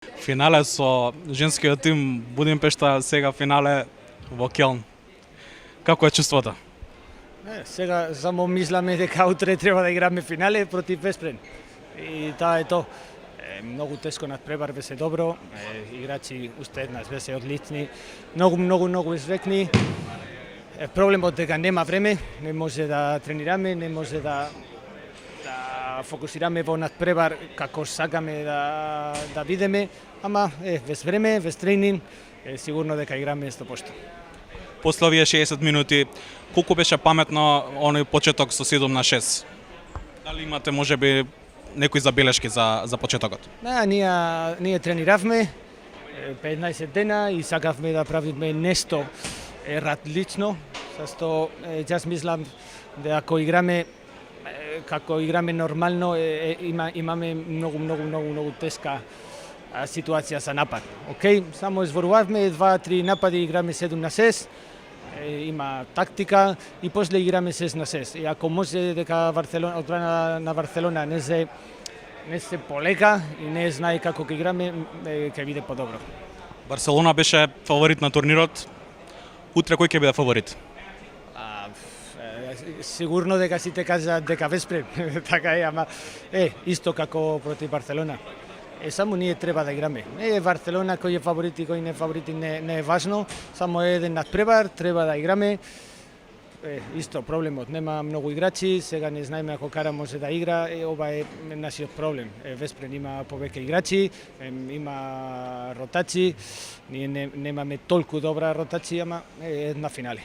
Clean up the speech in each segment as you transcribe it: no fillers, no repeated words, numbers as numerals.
Финале со женскиот тим Будимпешта, сега финале во Келн. Како е чувството? Сега само мисламе дека утре треба да играме финале против Веспрен. И таа е то. Многу тешко надпревар, беше добро. Играчи уште еднаш беше одлични. Многу извекни. Проблемот дека нема време, не може да тренираме, не може да фокусираме во надпревар како сакаме да видиме, ама без време, без тренинг, сигурно дека играме 100%. После овие 60 минути, колку беше паметно оној почеток со 7-6? Дали имате можеби некои забелешки за почетокот? Ние трениравме 15 дена и сакавме да правиме нешто различно, зашто јас мислам дека како играме нормално имаме многу теска ситуација за напад. Океј, само изборувавме 2-3 напади, играме 7-6, има тактика и после играме 6-6. И ако може дека одбрана на Барселона не се полека и не знае како ќе играме, ќе биде подобро. Барселона беше фаворит на турнирот. Утре кој ќе биде фаворит? Сигурно дека сите кажат дека Веспрен, така е, ама исто како против Барселона. Само ние треба да играме. Барселона кој е фаворит и кој не е фаворит не е важно, само еден надпревар, треба да играме. Исто проблемот, нема многу играчи, сега не знаеме ако Кара може да игра, ова е нашиот проблем. Веспрен има повеќе играчи, има ротации, ние немаме толку добра ротација, ама една финале.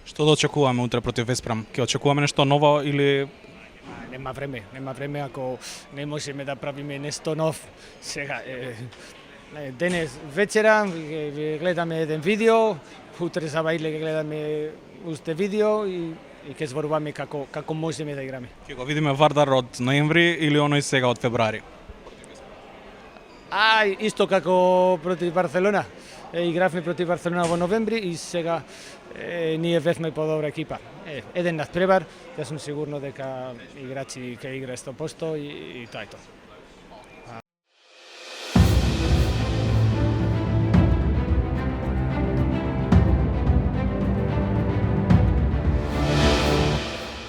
Што да очекуваме утре против Веспрем? Ќе очекуваме нешто ново или нема време ако не можеме да правиме нешто нов. Сега денес вечера гледаме еден видео, утре за бајле гледаме уште видео и ќе зборуваме како можеме да играме. ќе го видиме Вардар од ноември или оној сега од февруари? Исто како против Барселона. Игравме против Барселона во новември и сега ние бевме подобра екипа. Еден надпревар, јас сум сигурно дека играчи ќе игра 100% и тоа е тоа.